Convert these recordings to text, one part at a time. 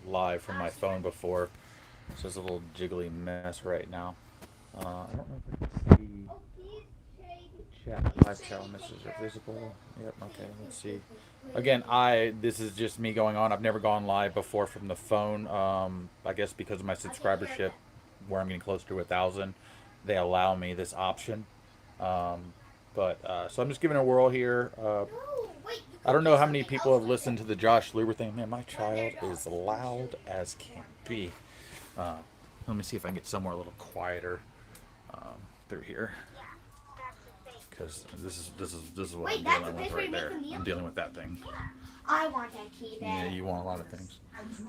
live from my phone before, so it's a little jiggly mess right now. I don't know if I can see chat, live chat messages are visible. Yep. Okay. Let's see. Again, this is just me going on. I've never gone live before from the phone. I guess because of my subscribership, where I'm getting close to 1,000, they allow me this option. Um, but so I'm just giving it a whirl here. I don't know how many people have listened to the Josh Luber thing. Man, my child is loud as can be. Uh, Let me see if I can get somewhere a little quieter through here, because this is what I'm dealing with right there. I'm dealing with that thing. I want to keep Yeah, it. you want a lot of things.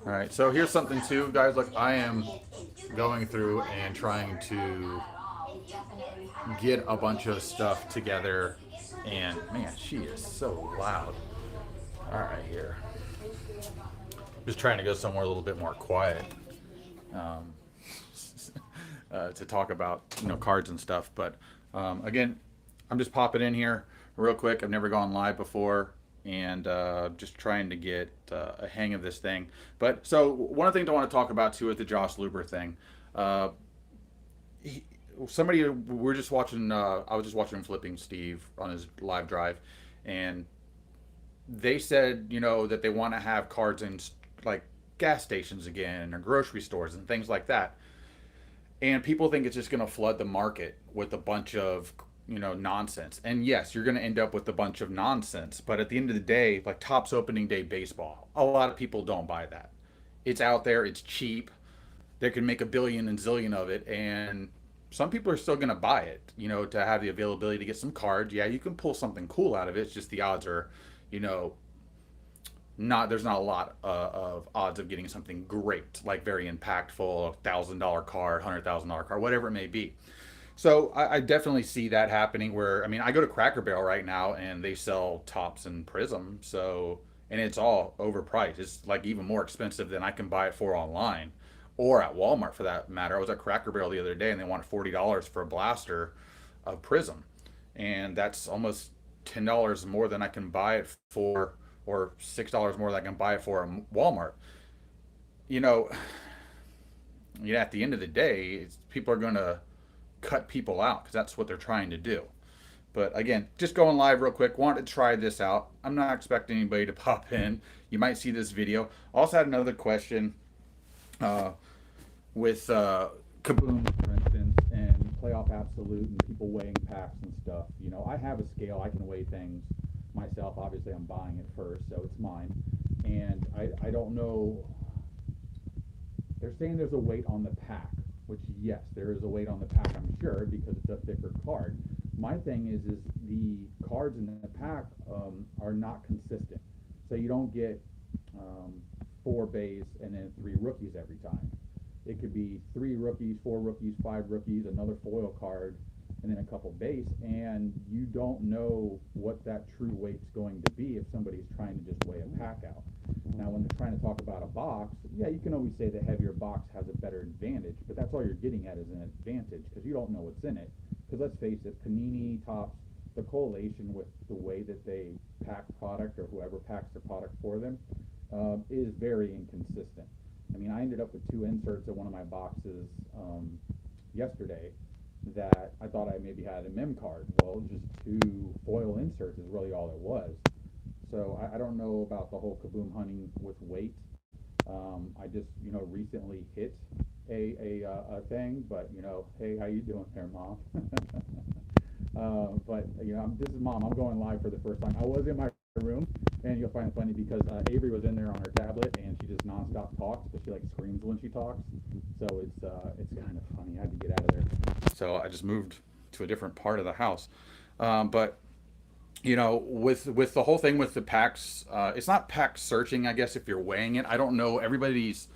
All right, so here's something too, guys. Look, I am going through and trying to get a bunch of stuff together, and man, she is so loud. All right, here. Just trying to go somewhere a little bit more quiet um, to talk about cards and stuff. But again, I'm just popping in here real quick. I've never gone live before, and just trying to get a hang of this thing. But so one of the things I want to talk about too with the Josh Luber thing. Uh, he, Somebody we're just watching. I was just watching Flipping Steve on his live drive, and they said that they want to have cards in like gas stations again or grocery stores and things like that. And people think it's just going to flood the market with a bunch of nonsense. And yes, you're going to end up with a bunch of nonsense, but at the end of the day, like Topps opening day baseball, a lot of people don't buy that. It's out there, it's cheap, they can make a billion and zillion of it, and some people are still going to buy it, to have the availability to get some cards. Yeah, you can pull something cool out of it. It's just the odds are, you know not there's not a lot of odds of getting something great, like very impactful, $1,000 card, $100,000 card, whatever it may be. So I definitely see that happening. Where I mean, I go to Cracker Barrel right now, and they sell Tops and Prism. So and it's all overpriced. It's like even more expensive than I can buy it for online, or at Walmart for that matter. I was at Cracker Barrel the other day, and they wanted $40 for a blaster of Prism, and that's almost $10 more than I can buy it for, or $6 more than I can buy it for at Walmart. You know, at the end of the day, people are going to cut people out because that's what they're trying to do. But again, just going live real quick. Wanted to try this out. I'm not expecting anybody to pop in. You might see this video. Also had another question uh, with Kaboom, for instance, and Playoff Absolute, and people weighing packs and stuff. I have a scale. I can weigh things myself. Obviously, I'm buying it first, so it's mine. And I don't know. They're saying there's a weight on the pack, which yes, there is a weight on the pack, I'm sure, because it's a thicker card. My thing is the cards in the pack are not consistent. So you don't get um, four base and then three rookies every time. It could be three rookies, four rookies, five rookies, another foil card, and then a couple base, and you don't know what that true weight's going to be if somebody's trying to just weigh a pack out. Now, when they're trying to talk about a box, yeah, you can always say the heavier box has a better advantage, but that's all you're getting at is an advantage because you don't know what's in it. Because let's face it, Panini, Topps, the correlation with the way that they pack product or whoever packs the product for them is very inconsistent. I mean, I ended up with two inserts in one of my boxes yesterday that I thought I maybe had a mem card. Well, just two foil inserts is really all it was. So I don't know about the whole Kaboom hunting with weight. I just recently hit a thing, but hey, how you doing there, mom? But this is mom. I'm going live for the first time. I was in my room, and you'll find it funny because Avery was in there on her tablet, and she just nonstop talks, but she like screams when she talks. So it's kind of funny. I had to get out of there. So I just moved to a different part of the house. But with the whole thing with the packs, it's not pack searching. I guess if you're weighing it, I don't know. Everybody's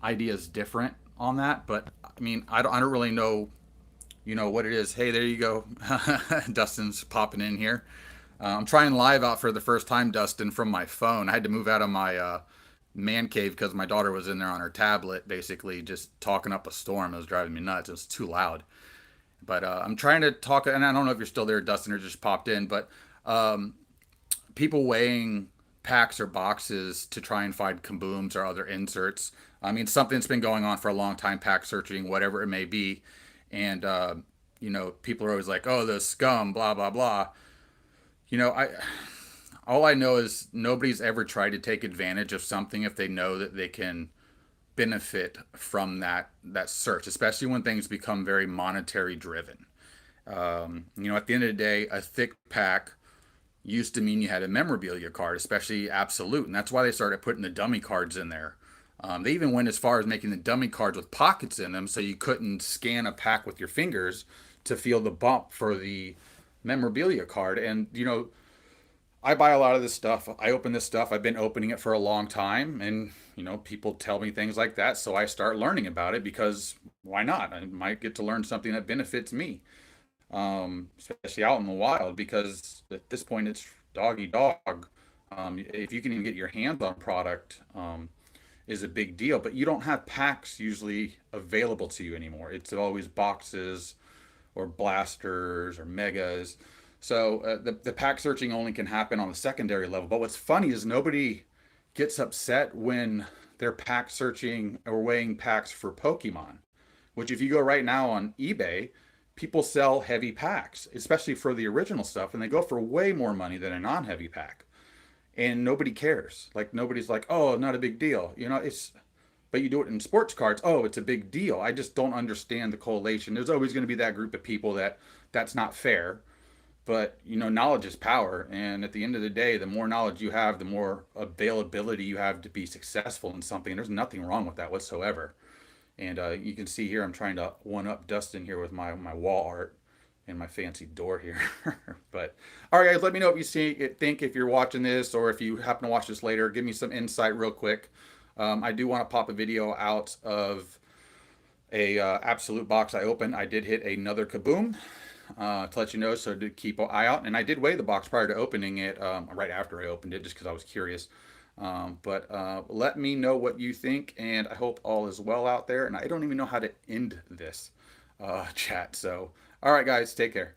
idea is different on that, but I mean, I don't really know what it is. Hey, there you go. Dustin's popping in here. I'm trying live out for the first time, Dustin, from my phone. I had to move out of my man cave because my daughter was in there on her tablet, basically just talking up a storm. It was driving me nuts. It was too loud. But I'm trying to talk, and I don't know if you're still there, Dustin, or just popped in, but um, people weighing packs or boxes to try and find kabooms or other inserts. I mean, something's been going on for a long time, pack searching, whatever it may be. And, you know, people are always like, oh, the scum, blah, blah, blah. You know, all I know is nobody's ever tried to take advantage of something if they know that they can benefit from that search, especially when things become very monetary driven. You know, at the end of the day, a thick pack used to mean you had a memorabilia card, especially Absolute, and that's why they started putting the dummy cards in there. They even went as far as making the dummy cards with pockets in them, so you couldn't scan a pack with your fingers to feel the bump for the memorabilia card. And you know, I buy a lot of this stuff. I open this stuff. I've been opening it for a long time, and you know, people tell me things like that, so I start learning about it because why not? I might get to learn something that benefits me, especially out in the wild. Because at this point, it's dog eat dog. If you can even get your hands on product, is a big deal. But you don't have packs usually available to you anymore. It's always boxes or blasters or megas. So the pack searching only can happen on the secondary level. But what's funny is nobody gets upset when they're pack searching or weighing packs for Pokemon, which if you go right now on eBay, people sell heavy packs, especially for the original stuff, and they go for way more money than a non-heavy pack. And nobody cares. Like nobody's like, "Oh, not a big deal." You know, it's but you do it in sports cards. Oh, it's a big deal. I just don't understand the correlation. There's always going to be that group of people that's not fair. But you know, knowledge is power, and at the end of the day, the more knowledge you have, the more availability you have to be successful in something. There's nothing wrong with that whatsoever. And you can see here, I'm trying to one up Dustin here with my wall art and my fancy door here. But all right, guys, let me know if you think if you're watching this, or if you happen to watch this later. Give me some insight real quick. I do want to pop a video out of a Absolute box I opened. I did hit another kaboom to let you know, so to keep an eye out. And I did weigh the box prior to opening it, right after I opened it, just because I was curious. But let me know what you think, and I hope all is well out there. And I don't even know how to end this chat. So, all right, guys, take care.